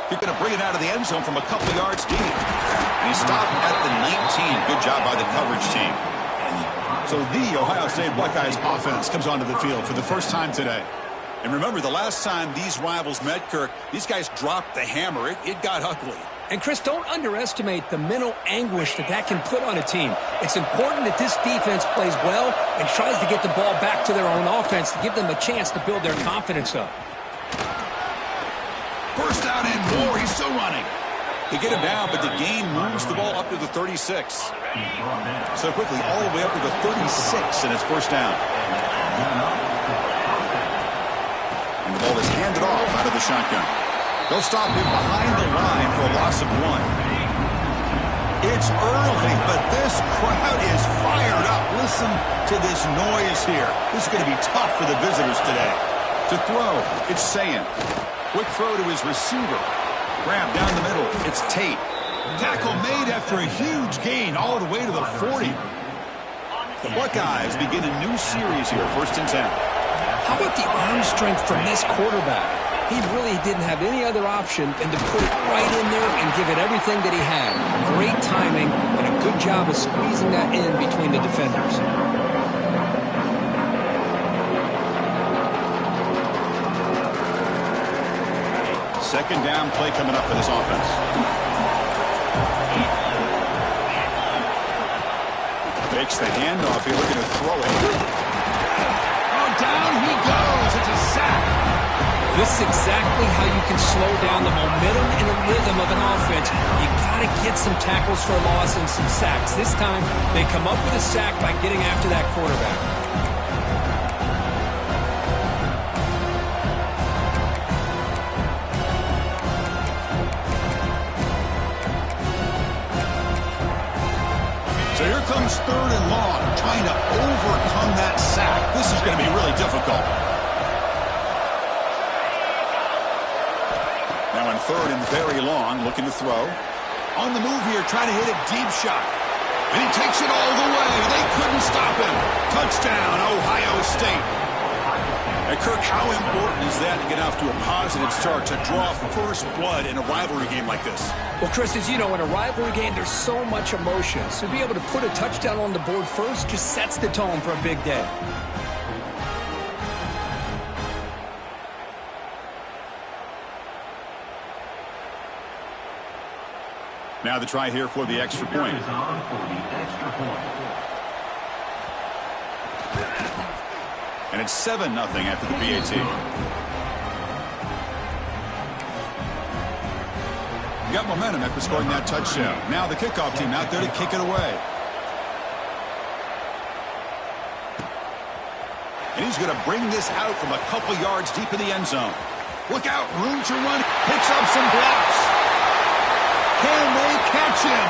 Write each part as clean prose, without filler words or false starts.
He's going to bring it out of the end zone from a couple yards deep. And he stopped at the 19. Good job by the coverage team. So the Ohio State Buckeyes offense comes onto the field for the first time today. And remember, the last time these rivals met, Kirk, these guys dropped the hammer. It got ugly. And, Chris, don't underestimate the mental anguish that can put on a team. It's important that this defense plays well and tries to get the ball back to their own offense to give them a chance to build their confidence up. First down and more. He's still running. They get him down, but the gain moves the ball up to the 36. So quickly, all the way up to the 36, and it's first down. And the ball is handed off out of the shotgun. They'll stop him behind the line for a loss of 1. It's early, but this crowd is fired up. Listen to this noise here. This is going to be tough for the visitors today. To throw, it's Sayin. Quick throw to his receiver. Grab down the middle. It's Tate. Tackle made after a huge gain all the way to the 40. The Buckeyes begin a new series here, 1st and 10. How about the arm strength from this quarterback? He really didn't have any other option than to put it right in there and give it everything that he had. Great timing and a good job of squeezing that in between the defenders. Second down play coming up for this offense. Fakes the handoff. He's looking to throw it. Oh, down he goes. It's a sack. This is exactly how you can slow down the momentum and the rhythm of an offense. You got to get some tackles for a loss and some sacks. This time, they come up with a sack by getting after that quarterback. So here comes 3rd and long, trying to overcome that sack. This is going to be really difficult. Now on 3rd and very long, looking to throw. On the move here, trying to hit a deep shot. And he takes it all the way. They couldn't stop him. Touchdown, Ohio State. And Kirk, how important is that to get off to a positive start, to draw first blood in a rivalry game like this? Well, Chris, as you know, in a rivalry game, there's so much emotion. So to be able to put a touchdown on the board first just sets the tone for a big day. Now the try here for the extra point. And it's 7-0 after the PAT. Got momentum after scoring that touchdown. Now the kickoff team out there to kick it away. And he's going to bring this out from a couple yards deep in the end zone. Look out, room to run. Picks up some blocks. Can they catch him?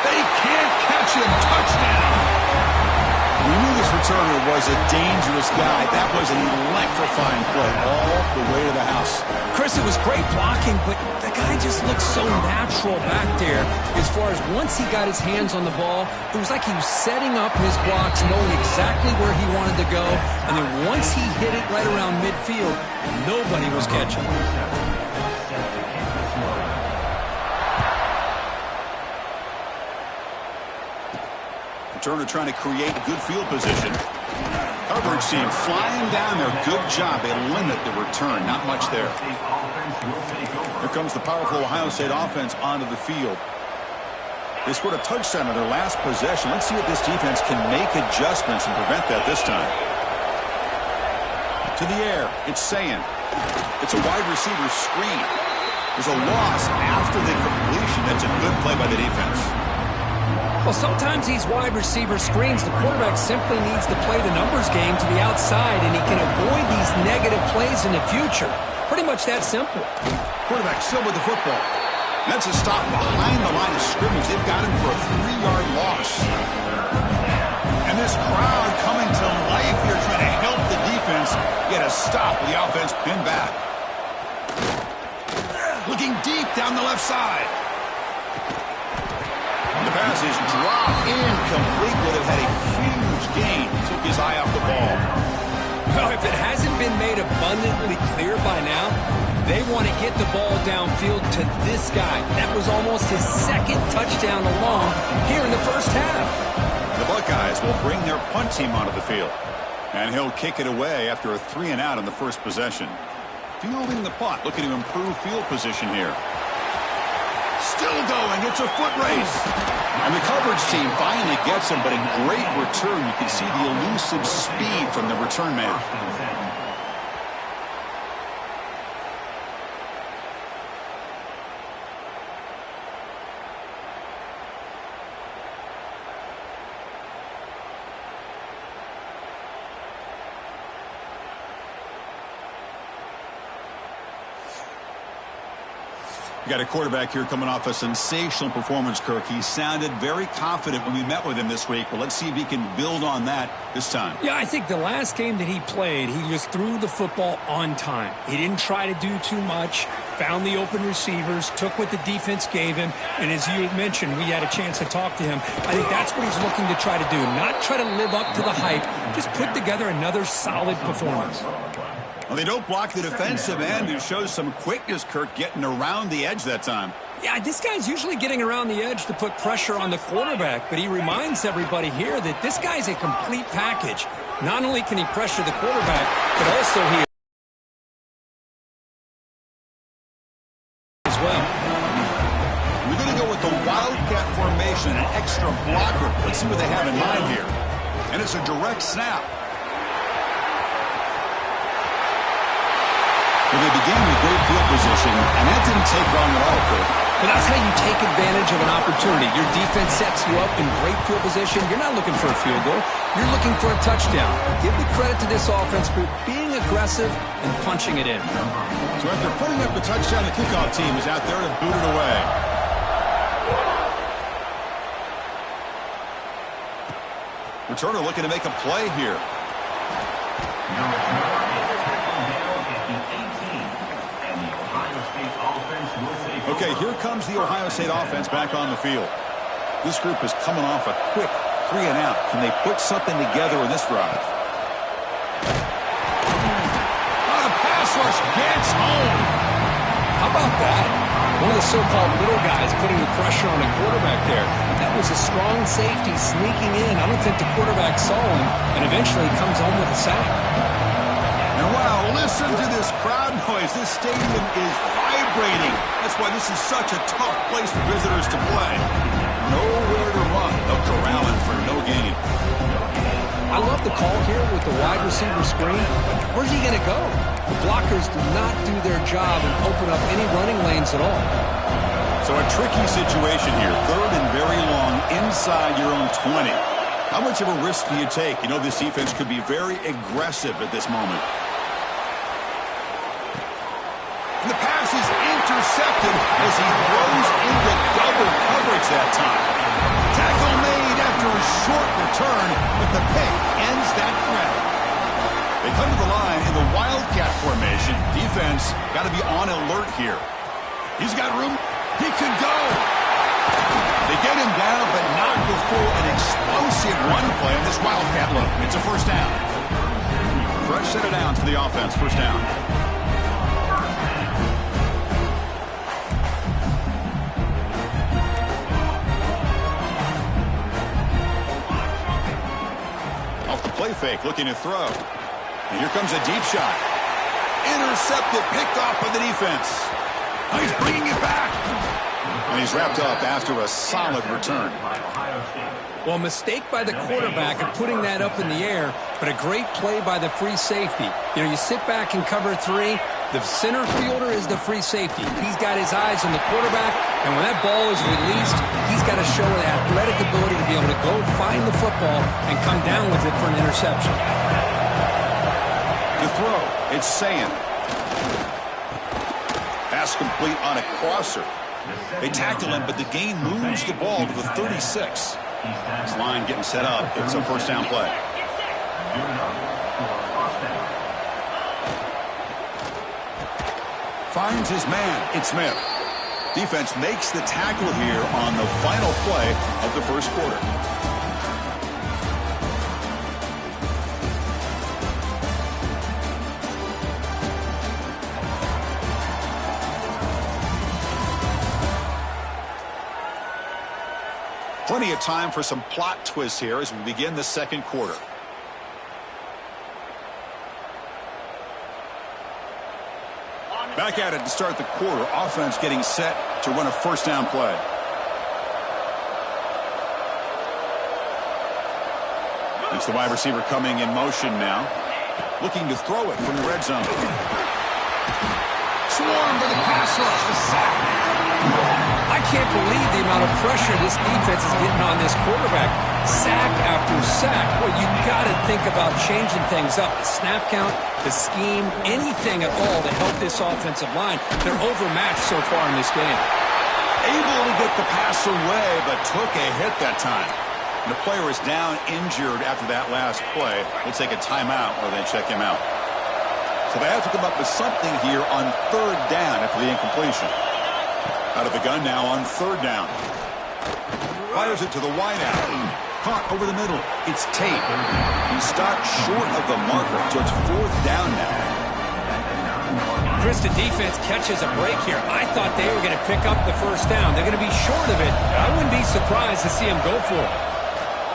They can't catch him. Touchdown. We knew this returner was a dangerous guy. That was an electrifying play all the way to the house. Chris, it was great blocking, but the guy just looked so natural back there. As far as once he got his hands on the ball, it was like he was setting up his blocks, knowing exactly where he wanted to go. And then once he hit it right around midfield, nobody was catching. Turner trying to create good field position. Coverage team flying down there. Good job. They limit the return. Not much there. Here comes the powerful Ohio State offense onto the field. They scored a touchdown on their last possession. Let's see if this defense can make adjustments and prevent that this time. To the air. It's Sayin. It's a wide receiver screen. There's a loss after the completion. That's a good play by the defense. Well, sometimes these wide receiver screens, the quarterback simply needs to play the numbers game to the outside, and he can avoid these negative plays in the future. Pretty much that simple. Quarterback still with the football. That's a stop behind the line of scrimmage. They've got him for a 3-yard loss. And this crowd coming to life here, trying to help the defense get a stop with the offense pinned back. Looking deep down the left side. The pass is dropped incomplete. Would have had a huge gain. Took his eye off the ball. Well, if it hasn't been made abundantly clear by now, They want to get the ball downfield to this guy. That was almost his second touchdown alone here in the first half. The Buckeyes will bring their punt team onto the field. And he'll kick it away after a 3-and-out on the first possession. Fielding the punt, looking to improve field position here. Still going. It's a foot race. And the coverage team finally gets him, but a great return. You can see the elusive speed from the return man. Got a quarterback here coming off a sensational performance, Kirk. He sounded very confident when we met with him this week. Well, let's see if he can build on that this time. Yeah, I think the last game that he played, he just threw the football on time. He didn't try to do too much, found the open receivers, took what the defense gave him, and as you mentioned, we had a chance to talk to him. I think that's what he's looking to try to do, not try to live up to the hype, just put together another solid performance. Well, they don't block the defensive end, who shows some quickness, Kirk, getting around the edge that time. Yeah, this guy's usually getting around the edge to put pressure on the quarterback, but he reminds everybody here that this guy's a complete package. Not only can he pressure the quarterback, but also he as well. We're going to go with the Wildcat formation, an extra blocker. Let's see what they have in mind here. And it's a direct snap. Well, they began with great field position, and that didn't take long at all, Kirk. But that's how you take advantage of an opportunity. Your defense sets you up in great field position. You're not looking for a field goal. You're looking for a touchdown. Give the credit to this offense for being aggressive and punching it in. So after putting up the touchdown, the kickoff team is out there to boot it away. Returner looking to make a play here. Okay, here comes the Ohio State offense back on the field. This group is coming off a quick 3-and-out. Can they put something together in this drive? Oh, the pass rush gets home. How about that? One of the so-called little guys putting the pressure on the quarterback there. That was a strong safety sneaking in. I don't think the quarterback saw him, and eventually comes home with a sack. And wow, listen to this crowd noise. This stadium is vibrating. That's why this is such a tough place for visitors to play. Nowhere to run. They'll corral him for no gain. I love the call here with the wide receiver screen. Where's he going to go? The blockers do not do their job and open up any running lanes at all. So a tricky situation here. 3rd and very long inside your own 20. How much of a risk do you take? You know this defense could be very aggressive at this moment. And the pass is intercepted as he throws into double coverage that time. Tackle made after a short return, but the pick ends that threat. They come to the line in the Wildcat formation. Defense got to be on alert here. He's got room. He could go. They get him down, but not before an explosive run play on this Wildcat look. It's a first down. Fresh set of downs for the offense. First down. Off the play fake, looking to throw. And here comes a deep shot. Intercepted, picked off by the defense. Oh, he's bringing it back. And he's wrapped up after a solid return. Well, mistake by the quarterback of putting that up in the air, but a great play by the free safety. You know, you sit back and cover 3. The center fielder is the free safety. He's got his eyes on the quarterback, and when that ball is released, he's got to show an athletic ability to be able to go find the football and come down with it for an interception. To throw, it's Sayan. Pass complete on a crosser. They tackle him, but the gain moves the ball to the 36. This line getting set up. It's a first down play. Finds his man. It's Smith. Defense makes the tackle here on the final play of the first quarter. Plenty of time for some plot twists here as we begin the second quarter. Back at it to start the quarter. Offense getting set to run a first down play. It's the wide receiver coming in motion now. Looking to throw it from the red zone. Swarm to the pass rush. The sack. I can't believe the amount of pressure this defense is getting on this quarterback. Sack after sack. Well, you got to think about changing things up. The snap count, the scheme, anything at all to help this offensive line. They're overmatched so far in this game. Able to get the pass away, but took a hit that time. The player is down injured after that last play. We'll take a timeout while they check him out. So they have to come up with something here on third down after the incompletion. Out of the gun now on third down. Fires it to the wideout. Caught over the middle. It's Tate. He stopped short of the marker, so it's fourth down now. Chris, the defense catches a break here. I thought they were going to pick up the first down. They're going to be short of it. I wouldn't be surprised to see them go for it.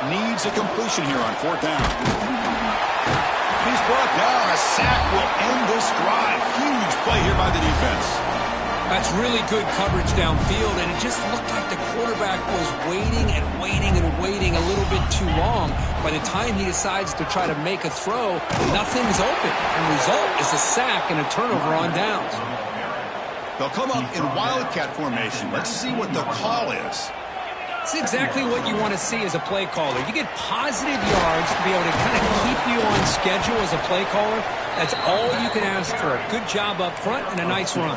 Needs a completion here on fourth down. He's brought down. A sack will end this drive. Huge play here by the defense. That's really good coverage downfield, and it just looked like the quarterback was waiting and waiting and waiting a little bit too long. By the time he decides to try to make a throw, nothing's open. And the result is a sack and a turnover on downs. They'll come up in wildcat formation. Let's see what the call is. It's exactly what you want to see as a play caller. You get positive yards to be able to kind of keep you on schedule as a play caller. That's all you can ask for. A good job up front and a nice run.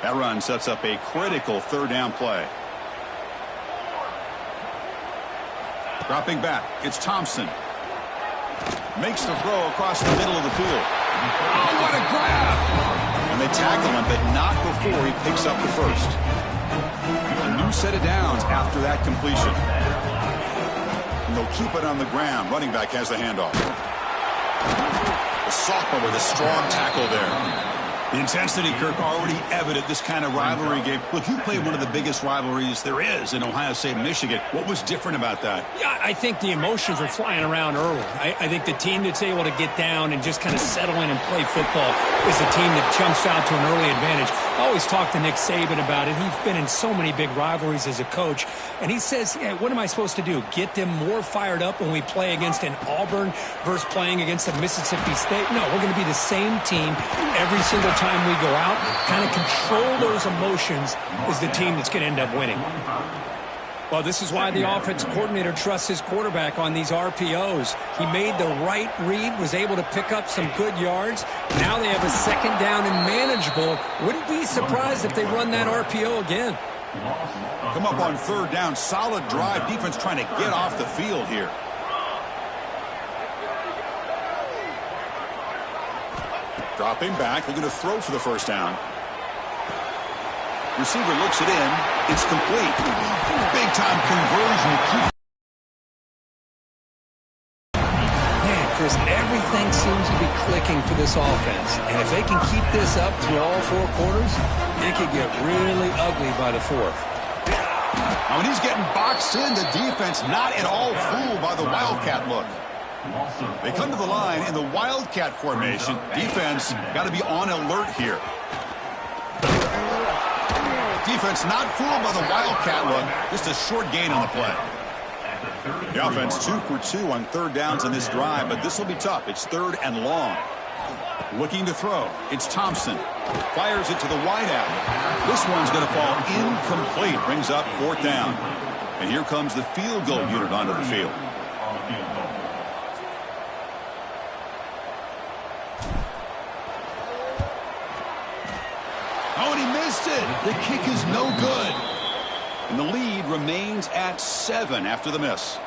That run sets up a critical third down play. Dropping back, it's Thompson. Makes the throw across the middle of the field. Oh, what a grab! And they tackle him, but not before he picks up the first. A new set of downs after that completion. And they'll keep it on the ground. Running back has the handoff. The sophomore with a strong tackle there. The intensity, Kirk, already evident this kind of rivalry game. Look, you played one of the biggest rivalries there is in Ohio State and Michigan. What was different about that? Yeah, I think the emotions are flying around early. I think the team that's able to get down and just kind of settle in and play football is the team that jumps out to an early advantage. I always talk to Nick Saban about it. He's been in so many big rivalries as a coach. And he says, yeah, what am I supposed to do? Get them more fired up when we play against an Auburn versus playing against a Mississippi State? No, we're going to be the same team every single time we go out. Kind of control those emotions is the team that's going to end up winning. Well, this is why the offensive coordinator trusts his quarterback on these RPOs. He made the right read, was able to pick up some good yards. Now they have a second down and manageable. Wouldn't be surprised if they run that RPO again. Come up on third down. Solid drive. Defense trying to get off the field here. Dropping back. They're going to throw for the first down. Receiver looks it in. It's complete. Big-time conversion. Man, Chris, everything seems to be clicking for this offense. And if they can keep this up through all four quarters, it could get really ugly by the fourth. Now, when he's getting boxed in, the defense not at all fooled by the Wildcat look. They come to the line in the Wildcat formation. Defense got to be on alert here. Defense not fooled by the Wildcat look. Just a short gain on the play. The offense 2 for 2 on third downs in this drive, but this will be tough. It's third and long. Looking to throw. It's Thompson. Fires it to the wideout. This one's going to fall incomplete. Brings up fourth down. And here comes the field goal unit onto the field. Oh, and he missed it. The kick is no good. And the lead remains at 7 after the miss.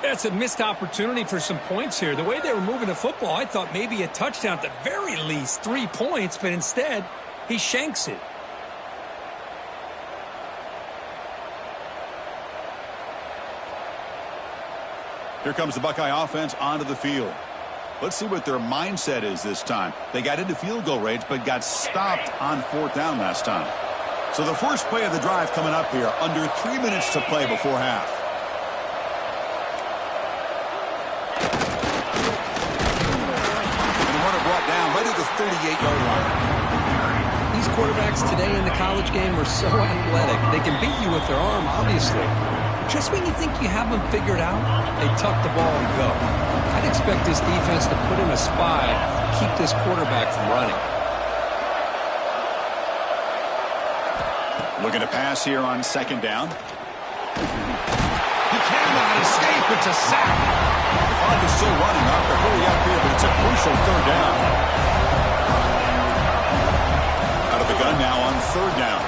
That's a missed opportunity for some points here. The way they were moving the football, I thought maybe a touchdown at the very least, 3 points, but instead, he shanks it. Here comes the Buckeye offense onto the field. Let's see what their mindset is this time. They got into field goal range, but got stopped on 4th down last time. So the first play of the drive coming up here, under 3 minutes to play before half. And the runner brought down right at the 38-yard line. These quarterbacks today in the college game are so athletic. They can beat you with their arm, obviously. Just when you think you have them figured out, they tuck the ball and go. I'd expect this defense to put in a spy to keep this quarterback from running. Looking to pass here on 2nd down. He cannot escape. It's a sack. The clock is still running up to hurry up here, but it's a crucial 3rd down. Out of the gun now on 3rd down.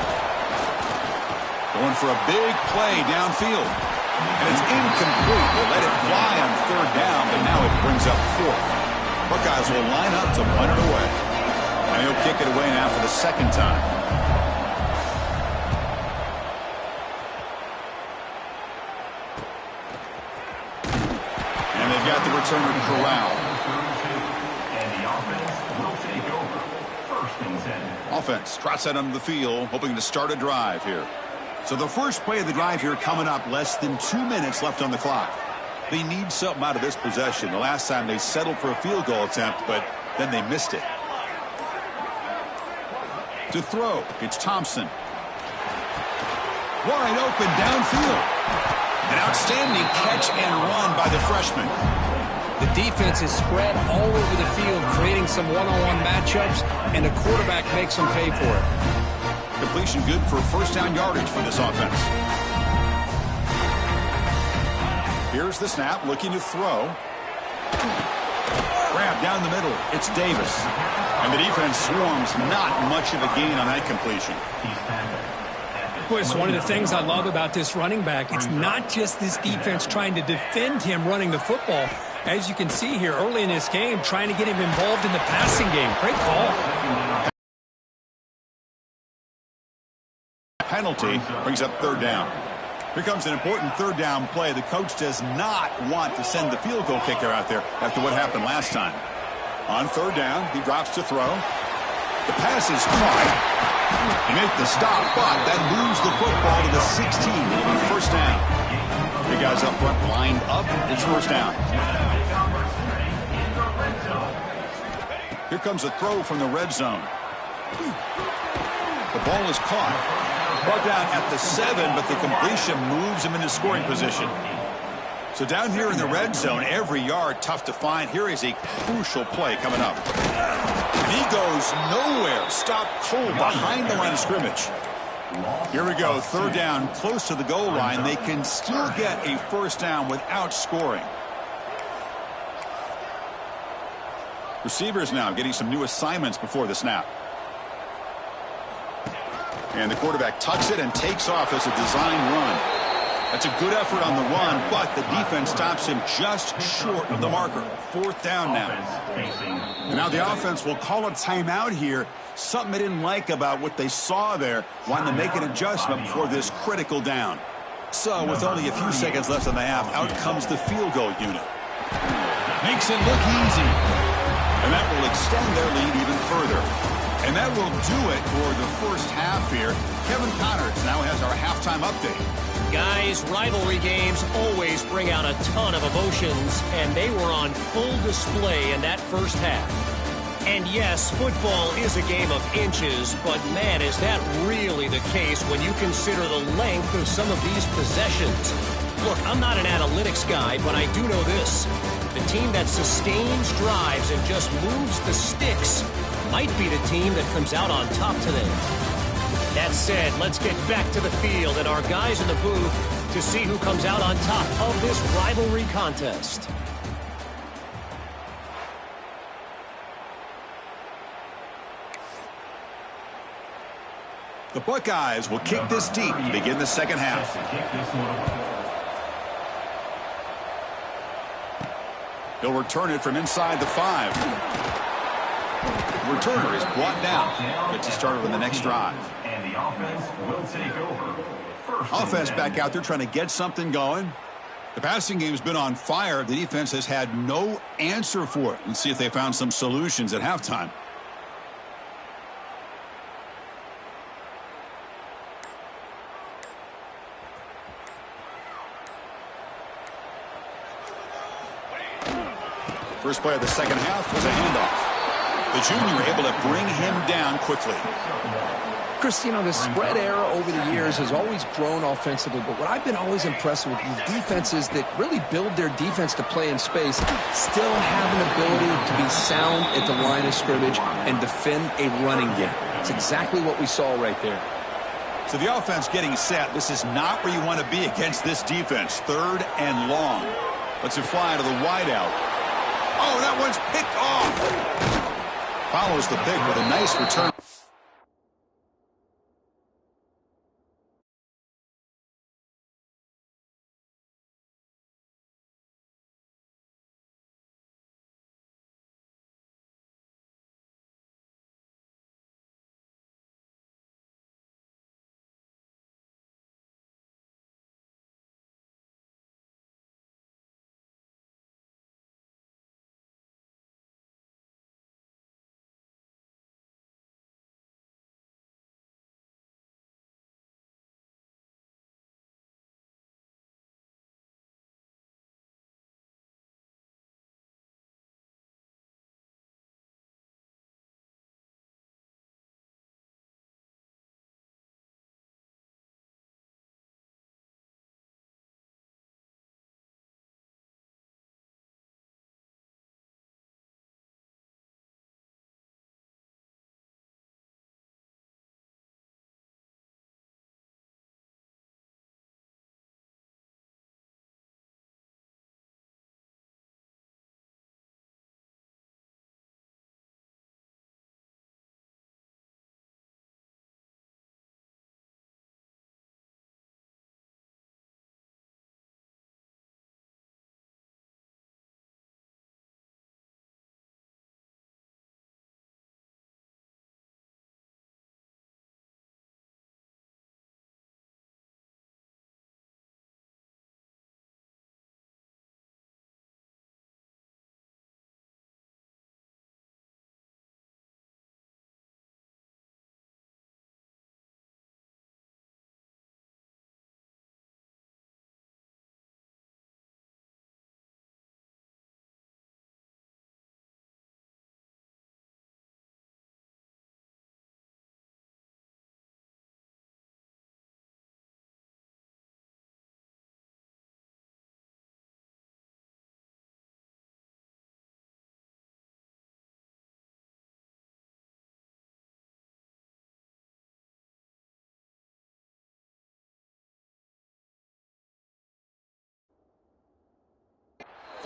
Going for a big play downfield. And it's incomplete. They let it fly on 3rd down, but now it brings up 4th. Buckeyes will line up to punt it away. And he'll kick it away now for the 2nd time. And they've got the returner corralled. And the offense will take over. 1st and 10. Offense trots that under the field, hoping to start a drive here. So the first play of the drive here coming up, less than 2 minutes left on the clock. They need something out of this possession. The last time they settled for a field goal attempt, but then they missed it. To throw, it's Thompson. Wide open downfield. An outstanding catch and run by the freshman. The defense is spread all over the field, creating some one-on-one matchups, and the quarterback makes them pay for it. Completion good for 1st down yardage for this offense. Here's the snap, looking to throw. Grab down the middle. It's Davis. And the defense swarms. Not much of a gain on that completion. Boy, it's one of the things I love about this running back. It's not just this defense trying to defend him running the football. As you can see here early in this game, trying to get him involved in the passing game. Great call. Penalty brings up 3rd down. Here comes an important 3rd down play. The coach does not want to send the field goal kicker out there after what happened last time. On 3rd down, he drops to throw. The pass is caught. He made the stop, but that moves the football to the 16. It'll be 1st down. The guys up front lined up. It's 1st down. Here comes a throw from the red zone. The ball is caught. Brought down at the 7, but the completion moves him into scoring position. So down here in the red zone, every yard tough to find. Here is a crucial play coming up. And he goes nowhere. Stopped cold behind the line of scrimmage. Here we go. 3rd down, close to the goal line. They can still get a 1st down without scoring. Receivers now getting some new assignments before the snap. And the quarterback tucks it and takes off as a design run. That's a good effort on the run, but the defense stops him just short of the marker. 4th down now. And now the offense will call a timeout here. Something they didn't like about what they saw there. Wanting to make an adjustment before this critical down. So with only a few seconds left in the half, out comes the field goal unit. Makes it look easy. And that will extend their lead even further. And that will do it for the first half here. Kevin Connors now has our halftime update. Guys, rivalry games always bring out a ton of emotions, and they were on full display in that first half. And yes, football is a game of inches, but man, is that really the case when you consider the length of some of these possessions. Look, I'm not an analytics guy, but I do know this. The team that sustains drives and just moves the sticks might be the team that comes out on top today. That said, let's get back to the field and our guys in the booth to see who comes out on top of this rivalry contest. The Buckeyes will kick this deep to begin the second half. He'll return it from inside the 5. The returner is brought down. Gets us started on the next drive. And the offense will take over. Offense back out there trying to get something going. The passing game's been on fire. The defense has had no answer for it. Let's see if they found some solutions at halftime. First play of the second half was a handoff. The junior able to bring him down quickly. Chris, you know, the spread era over the years has always grown offensively, but what I've been always impressed with is defenses that really build their defense to play in space still have an ability to be sound at the line of scrimmage and defend a running game. It's exactly what we saw right there. So the offense getting set. This is not where you want to be against this defense. 3rd and long. Let's it fly to the wideout. Oh, that one's picked off. Follows the pick with a nice return.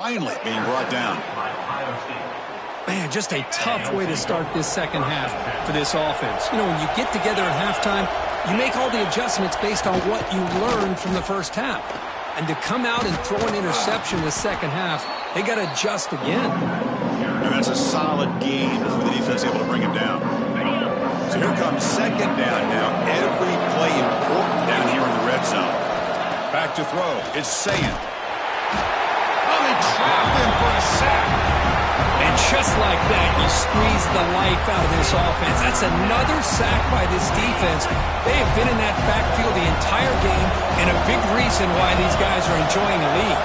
Finally being brought down. Man, just a tough way to start this second half for this offense. You know, when you get together at halftime, you make all the adjustments based on what you learned from the first half. And to come out and throw an interception in the second half, they got to adjust again. And that's a solid game for the defense able to bring him down. So here comes second down now. Every play important down here in the red zone. Back to throw. It's Sayin. Trap him for a sack. And just like that, you squeeze the life out of this offense. That's another sack by this defense. They have been in that backfield the entire game, and a big reason why these guys are enjoying the lead.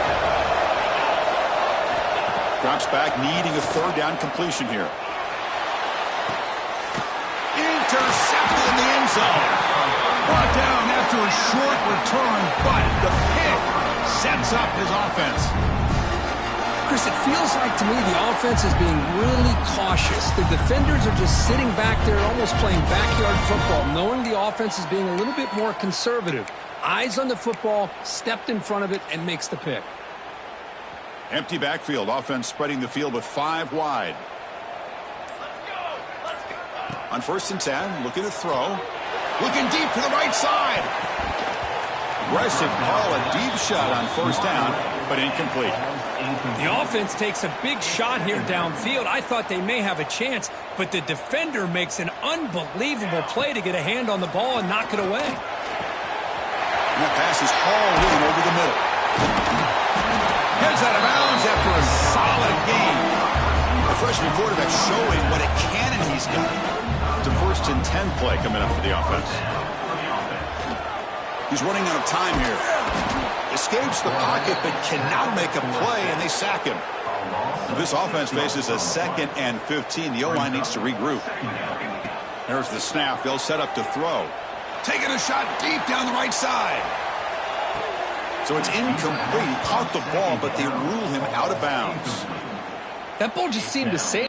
Drops back, needing a 3rd down completion here. Intercepted in the end zone. Brought down after a short return, but the pick sets up his offense. Chris, it feels like to me the offense is being really cautious. The defenders are just sitting back there almost playing backyard football, knowing the offense is being a little bit more conservative. Eyes on the football, stepped in front of it, and makes the pick. Empty backfield. Offense spreading the field with 5 wide. On 1st and 10, looking to throw. Looking deep to the right side. Aggressive call, a deep shot on 1st down, but incomplete. The offense takes a big shot here downfield. I thought they may have a chance, but the defender makes an unbelievable play to get a hand on the ball and knock it away. And that pass is hauled in over the middle. A freshman quarterback showing what a cannon he's got. It's a 1st and 10 play coming up for the offense. He's running out of time here. Escapes the pocket but cannot make a play, and they sack him. This offense faces a 2nd and 15. The O-line needs to regroup. There's the snap. They'll set up to throw. Taking a shot deep down the right side. So it's incomplete. He caught the ball, but they rule him out of bounds. That ball just seemed to say.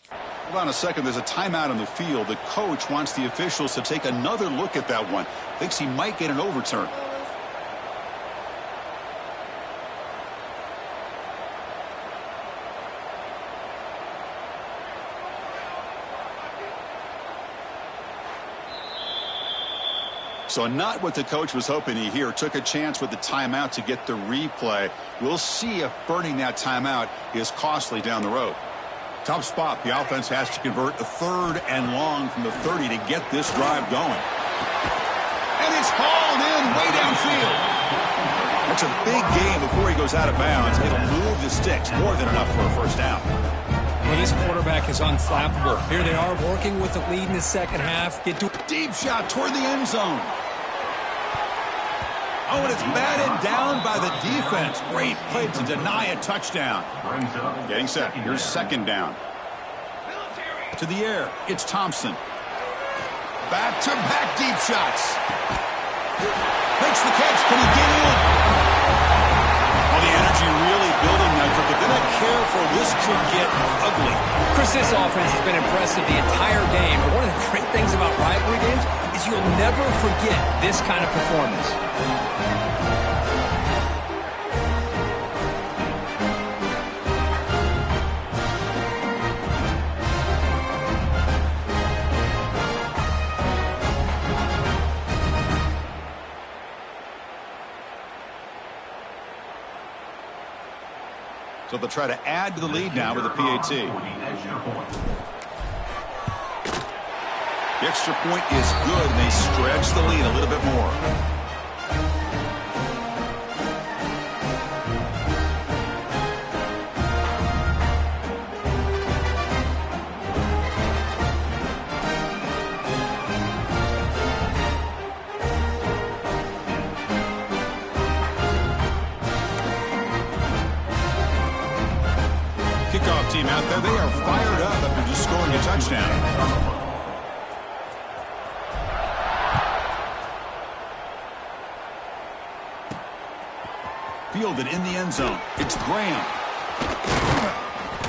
Hold on a second. There's a timeout on the field. The coach wants the officials to take another look at that one. Thinks he might get an overturn. So not what the coach was hoping to hear. Took a chance with the timeout to get the replay. We'll see if burning that timeout is costly down the road. Tough spot. The offense has to convert a 3rd and long from the 30 to get this drive going. And it's hauled in way downfield. That's a big gain before he goes out of bounds. It'll move the sticks. More than enough for a 1st down. Well, this quarterback is unflappable. Here they are working with the lead in the 2nd half. Get to deep shot toward the end zone. Oh, and it's batted down by the defense. Great play to deny a touchdown. Getting set. Here's 2nd down. To the air. It's Thompson. Back-to-back deep shots. Makes the catch. Can he get in? Well, the energy really building now, but they're not careful. This could get ugly. Chris, this offense has been impressive the entire game. But one of the great things about rivalry games is you'll never forget this kind of performance. So they'll try to add to the lead now with a PAT. The extra point is good, and they stretch the lead a little bit more. Kickoff team out there, they are fired up after just scoring a touchdown. Fielded in the end zone. It's Graham.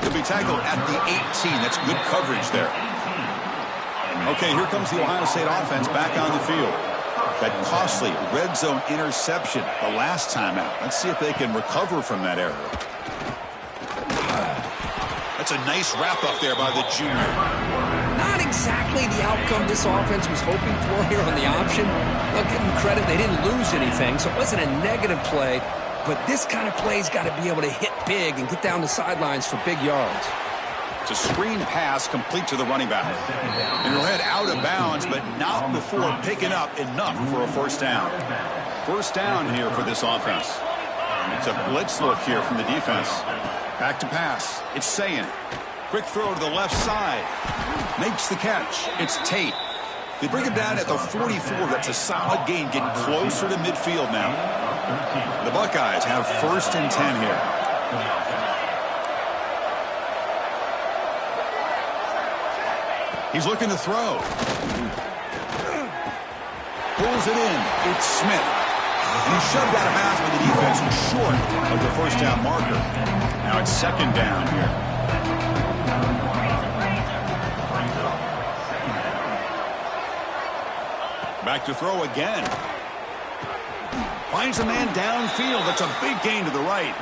He'll be tackled at the 18. That's good coverage there. Okay, here comes the Ohio State offense back on the field. That costly red zone interception the last time out. Let's see if they can recover from that error. That's a nice wrap-up there by the junior. Not exactly the outcome this offense was hoping for here on the option. Look, give them credit, they didn't lose anything, so it wasn't a negative play. But this kind of play's got to be able to hit big and get down the sidelines for big yards. It's a screen pass complete to the running back. And he'll head out of bounds, but not before picking up enough for a 1st down. 1st down here for this offense. It's a blitz look here from the defense. Back to pass. It's Sayin. Quick throw to the left side. Makes the catch. It's Tate. They bring him down at the 44. That's a solid gain. Getting closer to midfield now. The Buckeyes have 1st and 10 here. He's looking to throw. Pulls it in. It's Smith. And he's shoved out of bounds by the defense short of the 1st down marker. Now it's 2nd down here. Back to throw again. Finds a man downfield. That's a big gain to the right.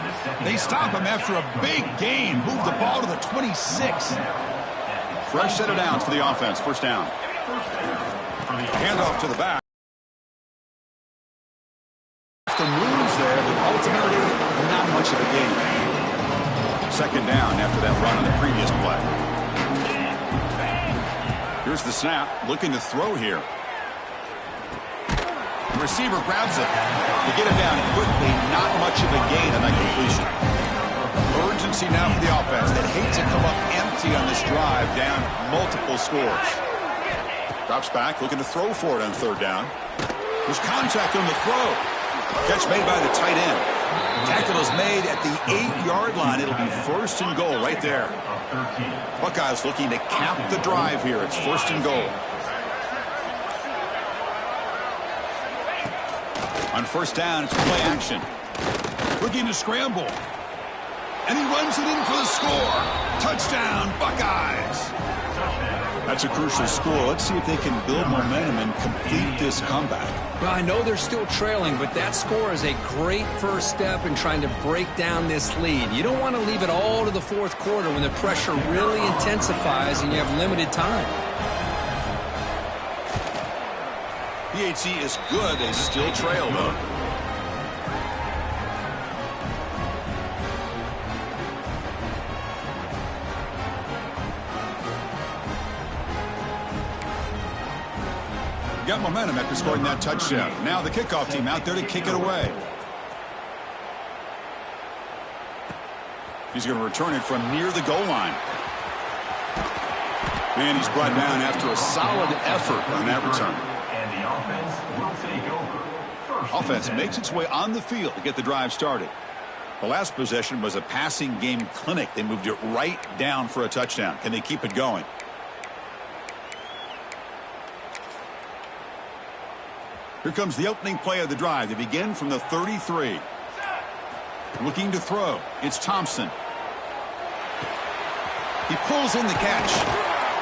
They stop him after a big gain. Move the ball to the 26. Fresh set of downs for the offense. 1st down. Handoff to the back. The moves there, but ultimately not much of a gain. 2nd down after that run on the previous play. Here's the snap. Looking to throw here. The receiver grabs it. To get it down quickly, not much of a gain on that completion. Urgency now for the offense. drive down multiple scores. Drops back, looking to throw for it on third down. There's contact on the throw. Catch made by the tight end. Tackle is made at the 8-yard line. It'll be first and goal right there. Buckeyes looking to cap the drive here. It's first and goal. On first down, it's play action. Looking to scramble. And he runs it in for the score. Touchdown, Buckeyes. That's a crucial score. Let's see if they can build momentum and complete this comeback. Well, I know they're still trailing, but that score is a great first step in trying to break down this lead. You don't want to leave it all to the fourth quarter when the pressure really intensifies and you have limited time. PHC is good. They still trail, though. Got momentum after scoring that touchdown. Now the kickoff team out there to kick it away. He's going to return it from near the goal line. And he's brought down after a solid effort on that return. And the offense will take over. Offense makes its way on the field to get the drive started. The last possession was a passing game clinic. They moved it right down for a touchdown. Can they keep it going? Here comes the opening play of the drive. They begin from the 33. Looking to throw. It's Thompson. He pulls in the catch.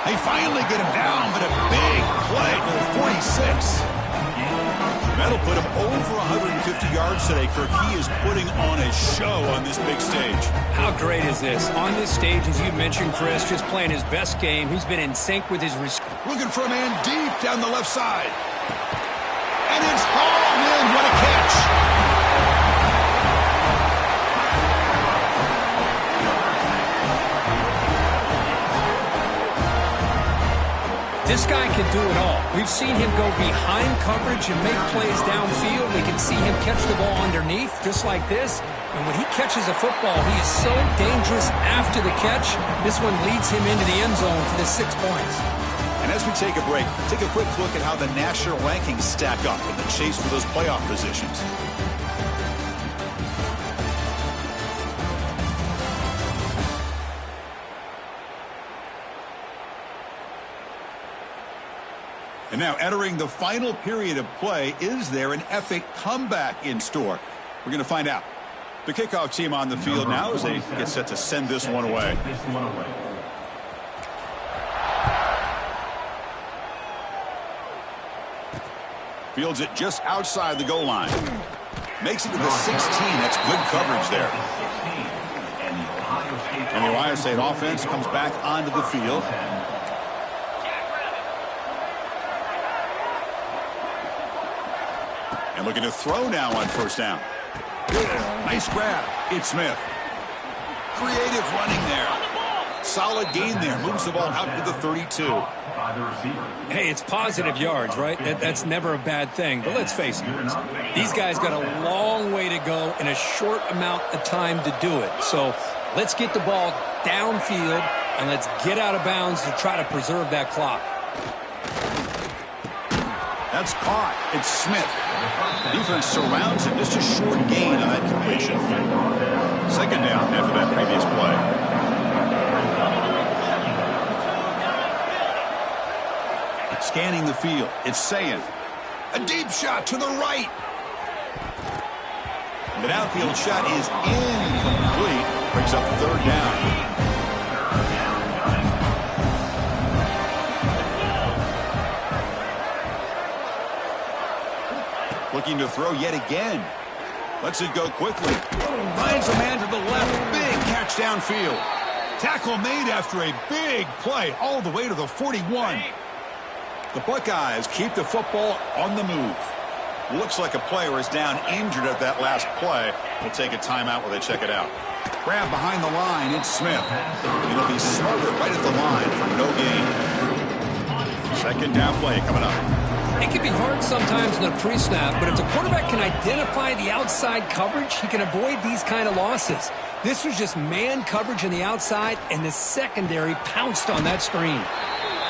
They finally get him down, but a big play for 46. That'll put him over 150 yards today, Kirk. He is putting on a show on this big stage. How great is this? On this stage, as you mentioned, Chris, just playing his best game. He's been in sync with his receiver. Looking for a man deep down the left side. And it's hauled in. What a catch. This guy can do it all. We've seen him go behind coverage and make plays downfield. We can see him catch the ball underneath, just like this. And when he catches a football, he is so dangerous after the catch. This one leads him into the end zone for the 6 points. And as we take a break, take a quick look at how the national rankings stack up in the chase for those playoff positions. And now entering the final period of play, is there an epic comeback in store? We're going to find out. The kickoff team on the field now as they get set to send this one away. Fields it just outside the goal line. Makes it to the 16. That's good coverage there. And the Ohio State offense comes back onto the field. And looking to throw now on first down. Nice grab. It's Smith. Creative running there. Solid gain there. Moves the ball out to the 32. Hey, it's positive yards, right? That's never a bad thing. But let's face it, these guys got a long way to go in a short amount of time to do it. So let's get the ball downfield and let's get out of bounds to try to preserve that clock. That's caught. It's Smith. Defense surrounds him. Just a short gain on that completion. Second down after that previous play. Scanning the field. It's Sayin. A deep shot to the right. The downfield shot is incomplete. Brings up third down. Looking to throw yet again. Lets it go quickly. Finds a man to the left. Big catch downfield. Tackle made after a big play all the way to the 41. The Buckeyes keep the football on the move. Looks like a player is down injured at that last play. We'll take a timeout while they check it out. Grab behind the line. It's Smith. It'll be smothered right at the line for no gain. Second down play coming up. It can be hard sometimes in the pre-snap, but if the quarterback can identify the outside coverage, he can avoid these kind of losses. This was just man coverage on the outside, and the secondary pounced on that screen.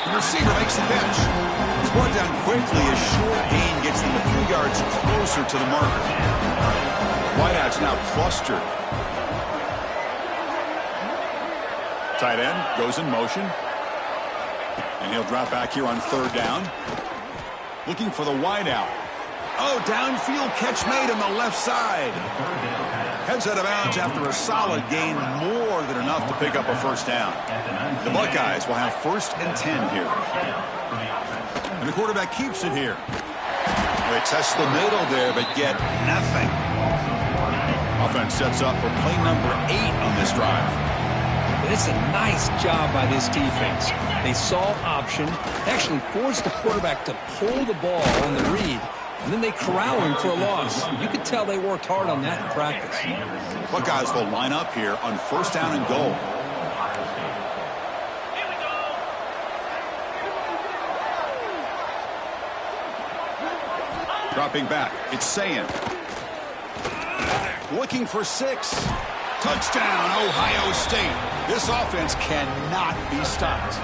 The receiver makes the catch. It's brought down quickly as short gain gets them a few yards closer to the marker. Wideout's now clustered. Tight end goes in motion. And he'll drop back here on third down. Looking for the wideout. Oh, downfield catch made on the left side. Heads out of bounds after a solid gain, more than enough to pick up a first down. The Buckeyes will have 1st and 10 here. And the quarterback keeps it here. They test the middle there, but get nothing. Offense sets up for play number 8 on this drive. It's a nice job by this defense. They saw option, actually forced the quarterback to pull the ball on the read, and then they corral him for a loss. You could tell they worked hard on that in practice. Buckeyes will line up here on 1st down and goal. Dropping back, it's Sayin. Looking for 6. Touchdown, Ohio State. This offense cannot be stopped.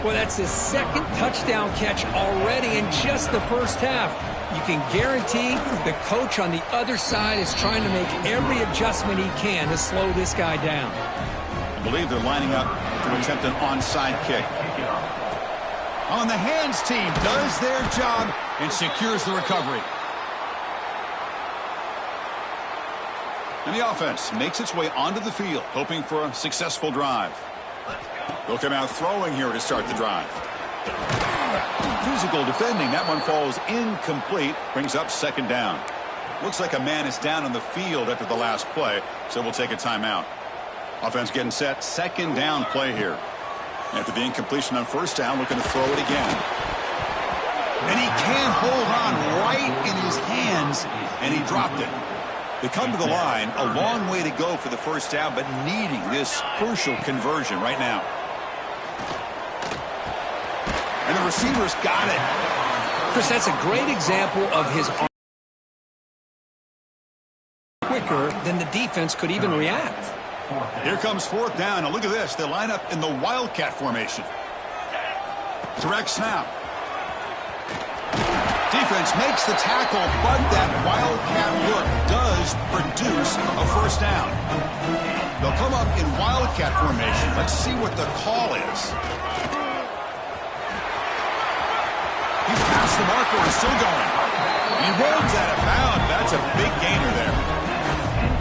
Well, that's his 2nd touchdown catch already in just the first half. You can guarantee the coach on the other side is trying to make every adjustment he can to slow this guy down. I believe they're lining up to attempt an onside kick. On the hands team does their job and secures the recovery. And the offense makes its way onto the field, hoping for a successful drive. They'll come out throwing here to start the drive. Physical defending. That one falls incomplete. Brings up 2nd down. Looks like a man is down on the field after the last play, so we'll take a timeout. Offense getting set. 2nd down play here. After the incompletion on 1st down, looking to throw it again. And he can't hold on right in his hands, and he dropped it. They come to the line, a long way to go for the 1st down, but needing this crucial conversion right now. And the receiver's got it. Chris, that's a great example of his arm quicker than the defense could even react. Here comes 4th down, and look at this. They line up in the Wildcat formation. Direct snap. Defense makes the tackle, but that Wildcat look does produce a 1st down. They'll come up in Wildcat formation. Let's see what the call is. He's past the marker and still going. He rolls out of bounds. That's a big gainer there.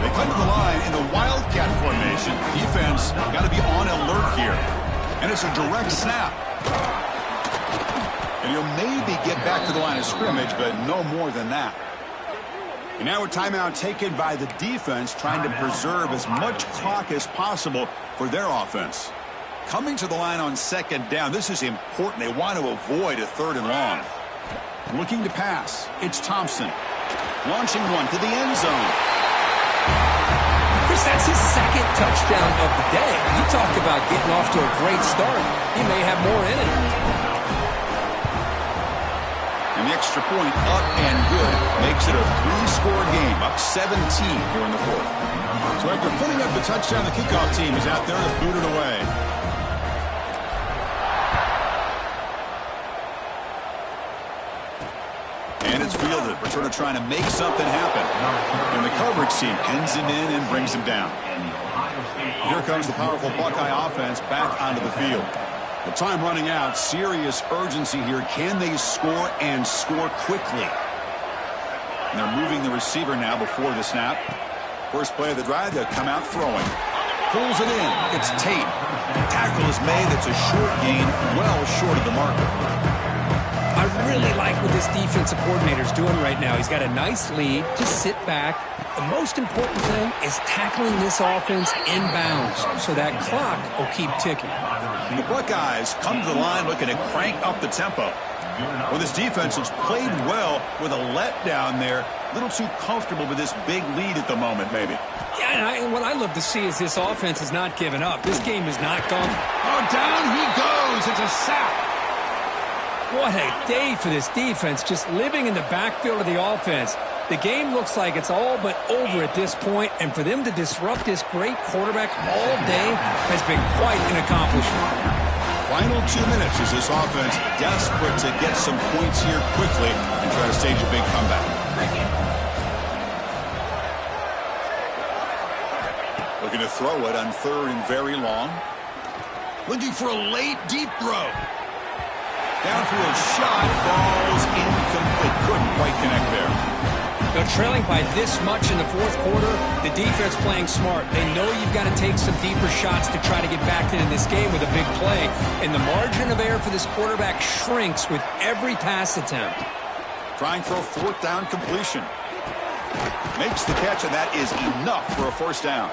They come to the line in the Wildcat formation. Defense got to be on alert here. And it's a direct snap. And he'll maybe get back to the line of scrimmage, but no more than that. And now a timeout taken by the defense, trying to preserve as much clock as possible for their offense. Coming to the line on 2nd down, this is important. They want to avoid a 3rd and long. Looking to pass, it's Thompson. Launching one to the end zone. Chris, that's his 2nd touchdown of the day. You talk about getting off to a great start. He may have more in it. And the extra point up and good makes it a 3-score game, up 17 here in the 4th. So after putting up the touchdown, the kickoff team is out there to boot it away. And it's fielded. Returner trying to make something happen. And the coverage team pins him in and brings him down. Here comes the powerful Buckeye offense back onto the field. The time running out, serious urgency here. Can they score and score quickly? And they're moving the receiver now before the snap. First play of the drive, they'll come out throwing. Pulls it in. It's Tate. Tackle is made. It's a short gain, well short of the marker. I really like what this defensive coordinator's doing right now. He's got a nice lead. Just sit back. The most important thing is tackling this offense inbounds so that clock will keep ticking. And the Buckeyes come to the line looking to crank up the tempo. Well, this defense has played well with a letdown there. A little too comfortable with this big lead at the moment, maybe. Yeah, and what I love to see is this offense has not given up. This game is not gone. Oh, down he goes. It's a sack. What a day for this defense, just living in the backfield of the offense. The game looks like it's all but over at this point, and for them to disrupt this great quarterback all day has been quite an accomplishment. Final 2 minutes as this offense desperate to get some points here quickly and try to stage a big comeback. Looking to throw it on 3rd and very long. Looking for a late, deep throw. Downfield shot falls incomplete. Couldn't quite connect there. They're trailing by this much in the 4th quarter. The defense playing smart. They know you've got to take some deeper shots to try to get back into this game with a big play. And the margin of error for this quarterback shrinks with every pass attempt. Trying for a 4th down completion. Makes the catch, and that is enough for a 1st down.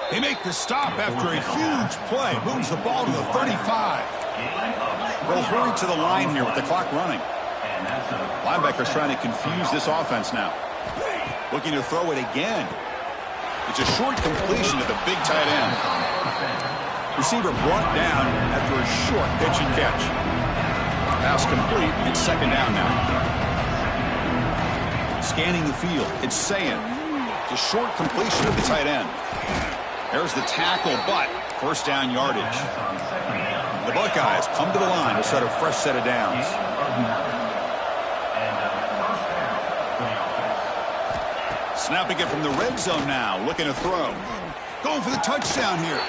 They make the stop after a huge play. Moves the ball to the 35. They'll hurry to the line here with the clock running. Linebackers trying to confuse this offense now. Looking to throw it again. It's a short completion to the big tight end. Receiver brought down after a short pitch and catch. Pass complete. It's 2nd down now. Scanning the field. It's Sayin. It's a short completion to the tight end. There's the tackle, but 1st down yardage. The Buckeyes come to the line to start a fresh set of downs. Snapping it from the red zone now, looking to throw. Going for the touchdown here.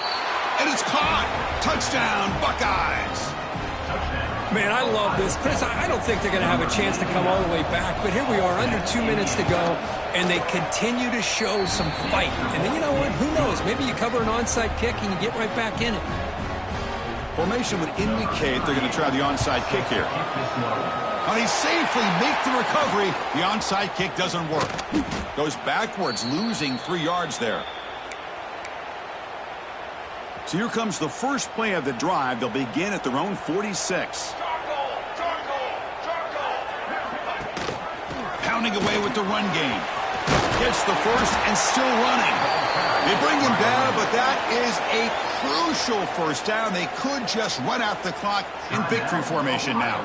And it's caught. Touchdown, Buckeyes. Man, I love this. Chris, I don't think they're going to have a chance to come all the way back, but here we are, under 2 minutes to go, and they continue to show some fight. And then, you know what? Who knows? Maybe you cover an onside kick and you get right back in it. Formation would indicate they're going to try the onside kick here. And he safely makes the recovery. The onside kick doesn't work. Goes backwards, losing 3 yards there. So here comes the first play of the drive. They'll begin at their own 46. Pounding away with the run game. Gets the first and still running. They bring him down, but that is a crucial 1st down. They could just run out the clock in victory formation now.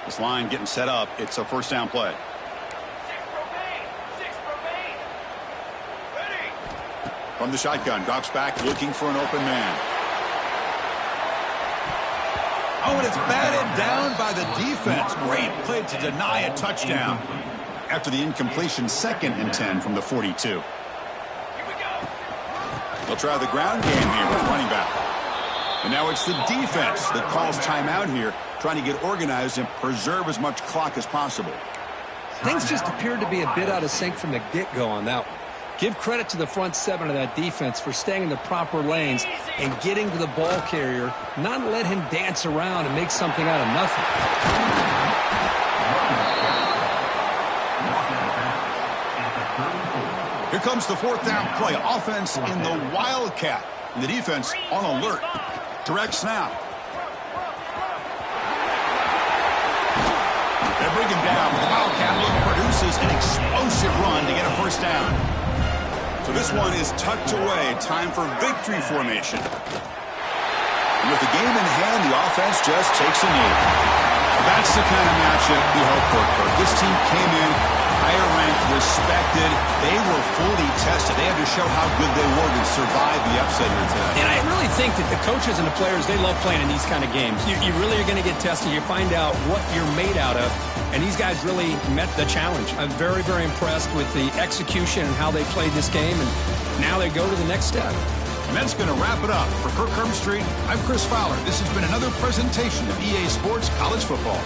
This line getting set up. It's a 1st down play. From the shotgun, drops back, looking for an open man. Oh, and it's batted down by the defense. Great play to deny a touchdown. After the incompletion, 2nd and 10 from the 42. They'll try the ground game here with running back. And now it's the defense that calls timeout here, trying to get organized and preserve as much clock as possible. Things just appeared to be a bit out of sync from the get-go on that one. Give credit to the front 7 of that defense for staying in the proper lanes and getting to the ball carrier, not let him dance around and make something out of nothing. Here comes the 4th down play. Offense in the Wildcat. And the defense on alert. Direct snap. They bring him down. The Wildcat look produces an explosive run to get a 1st down. So this one is tucked away. Time for victory formation. And with the game in hand, the offense just takes a knee. That's the kind of matchup we hope for. This team came in higher ranked, respected. They were fully tested. They had to show how good they were to survive the upset here today. And I really think that the coaches and the players, they love playing in these kind of games. You really are going to get tested. You find out what you're made out of. And these guys really met the challenge. I'm very, very impressed with the execution and how they played this game. And now they go to the next step. And that's going to wrap it up. For Kirk Herbstreit, I'm Chris Fowler. This has been another presentation of EA Sports College Football.